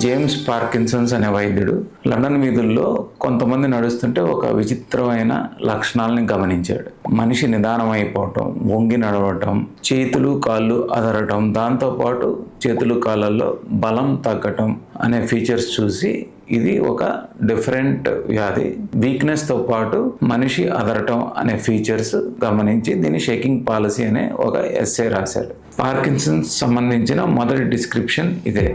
James Parkinson's అనే వైద్యుడు London వీధుల్లో కొంతమంది నడుస్తుంటే ఒక విచిత్రమైన లక్షణాలని గమనించాడు. మనిషి నిదానం అయిపోవటం, వంగి నడవటం, చేతులు కాళ్ళు అదరటం, దాంతోపాటు చేతులు కాళ్ళల్లో బలం తగ్గటం అనే ఫీచర్స్ చూసి ఇది ఒక డిఫరెంట్ వ్యాధి, వీక్నెస్తో పాటు మనిషి అదరటం అనే ఫీచర్స్ గమనించి దీన్ని షేకింగ్ పాలసీ అనే ఒక ఎస్సే రాశాడు. పార్కిన్సన్స్ సంబంధించిన మొదటి డిస్క్రిప్షన్ ఇదే.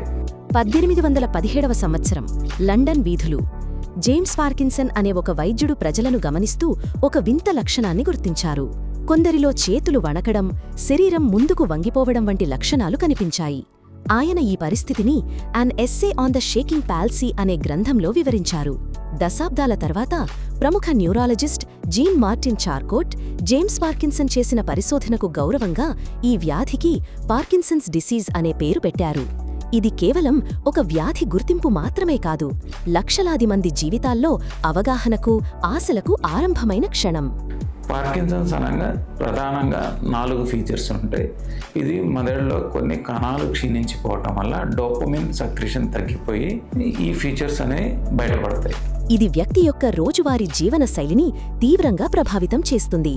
1817వ సంవత్సరం లండన్ వీధులు. జేమ్స్ పార్కిన్సన్ అనే ఒక వైద్యుడు ప్రజలను గమనిస్తూ ఒక వింత లక్షణాన్ని గుర్తించారు. కొందరిలో చేతులు వణకడం, శరీరం ముందుకు వంగిపోవడం వంటి లక్షణాలు కనిపించాయి. ఆయన ఈ పరిస్థితిని an essay on the shaking palsy అనే గ్రంథంలో వివరించారు. దశాబ్దాల తర్వాత ప్రముఖ neurologist Jean Martin Charcot James Parkinson చేసిన పరిశోధనకు గౌరవంగా ఈ వ్యాధికి పార్కిన్సన్స్ డిసీజ్ అనే పేరు పెట్టారు. ఇది కేవలం ఒక వ్యాధి గుర్తింపు మాత్రమే కాదు, లక్షలాది మంది జీవితాల్లో అవగాహనకు, ఆశలకు ఆరంభమైన క్షణం. పార్కిన్సన్స్ అనగా ప్రధానంగా 4 ఫీచర్స్ ఉంటాయి. ఇది మెదడులో కొన్ని కణాలు క్షీణించిపోవటం వల్ల డోపమిన్ సక్రిషన్ తగ్గిపోయి ఈ ఫీచర్స్ అనేవి బయటపడతాయి. ఇది వ్యక్తి యొక్క రోజువారీ జీవన శైలిని తీవ్రంగా ప్రభావితం చేస్తుంది.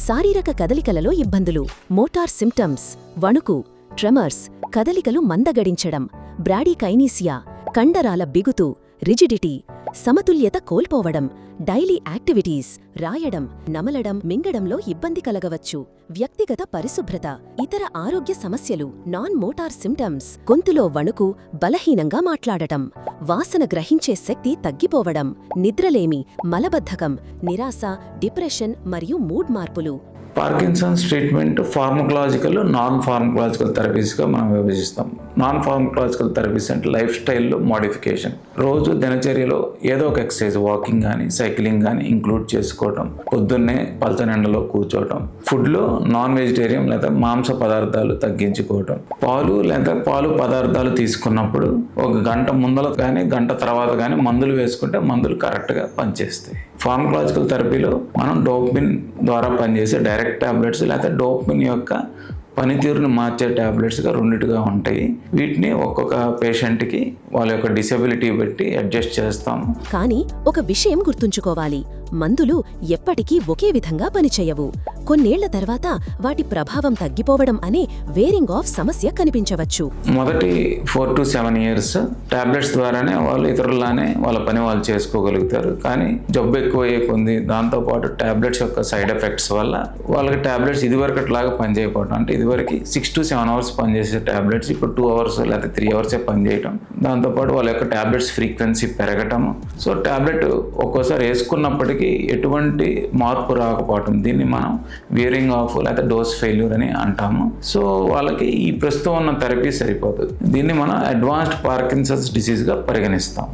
శారీరక కదలికలలో ఇబ్బందులు, మోటార్ సిమ్టమ్స్, వణుకు, ట్రెమర్స్, కదలికలు మందగడించడం, బ్రాడీకైనీసియా, కండరాల బిగుతు, రిజిడిటీ, సమతుల్యత కోల్పోవడం, డైలీ యాక్టివిటీస్, రాయడం, నమలడం, మింగడంలో ఇబ్బంది కలగవచ్చు. వ్యక్తిగత పరిశుభ్రత, ఇతర ఆరోగ్య సమస్యలు, నాన్ మోటార్ సిమ్టమ్స్, గొంతులో వణుకు, బలహీనంగా మాట్లాడటం, వాసన గ్రహించే శక్తి తగ్గిపోవడం, నిద్రలేమి, మలబద్ధకం, నిరాశ, డిప్రెషన్ మరియు మూడ్ మార్పులు. Parkinson's treatment pharmacological, non pharmacological థెరపీస్గా మనం విభజిస్తాం. నాన్ ఫార్మకలాజికల్ థెరపీస్ అంటే లైఫ్ స్టైల్లో మోడిఫికేషన్. రోజు దినచర్యలో ఏదో ఒక ఎక్సర్సైజ్, వాకింగ్ కానీ సైక్లింగ్ కానీ ఇంక్లూడ్ చేసుకోవటం, పొద్దున్నే పల్చనెండలో కూర్చోవటం, ఫుడ్లో నాన్ వెజిటేరియన్ లేదా మాంస పదార్థాలు తగ్గించుకోవటం, పాలు లేదా పాలు పదార్థాలు తీసుకున్నప్పుడు ఒక గంట ముందల కానీ గంట తర్వాత కానీ మందులు వేసుకుంటే మందులు కరెక్ట్గా పనిచేస్తాయి. ఫార్మకలాజికల్ థెరపీలో మనం డోపమిన్ ద్వారా పనిచేసే డైరెక్ట్ టాబ్లెట్స్ లేదా డోపమిన్ యొక్క పనితీరును మార్చే టాబ్లెట్స్గా రెండిటిగా ఉంటాయి. వీటిని ఒక్కొక్క పేషెంట్కి వాళ్ళ యొక్క డిసెబిలిటీ బట్టి అడ్జస్ట్ చేస్తాము. కానీ ఒక విషయం గుర్తుంచుకోవాలి, మందులు ఎప్పటికీ ఒకే విధంగా పనిచేయవు. కొన్నేళ్ల తర్వాత వాటి ప్రభావం తగ్గిపోవడం అనే వేరింగ్ ఆఫ్ సమస్య కనిపించవచ్చు. మొదటి 4 to 7 years టాబ్లెట్స్ ద్వారానే వాళ్ళు ఇతరులానే వాళ్ళ పని వాళ్ళు చేసుకోగలుగుతారు. కానీ జబ్బు ఎక్కువయ్యే కొంది, దాంతోపాటు టాబ్లెట్స్ యొక్క సైడ్ ఎఫెక్ట్స్ వల్ల వాళ్ళకి టాబ్లెట్స్ ఇదివరకట్లాగా పనిచేయకపోవడం, అంటే ఇదివరకు 6 to 7 hours పనిచేసే టాబ్లెట్స్ ఇప్పుడు 2 hours లేదా 3 hours పనిచేయటం, దాంతోపాటు వాళ్ళ యొక్క టాబ్లెట్స్ ఫ్రీక్వెన్సీ పెరగటము. సో టాబ్లెట్ ఒక్కోసారి వేసుకున్నప్పటికీ ఎటువంటి మార్పు రాకపోవటం, దీన్ని మనం వేరింగ్ ఆఫ్ లేదా డోస్ ఫెయిల్యూర్ అని అంటాము. సో వాళ్ళకి ఈ ప్రస్తుతం ఉన్న థెరపీ సరిపోతుంది. దీన్ని మనం అడ్వాన్స్డ్ పార్కిన్సన్స్ డిసీజ్గా పరిగణిస్తాం.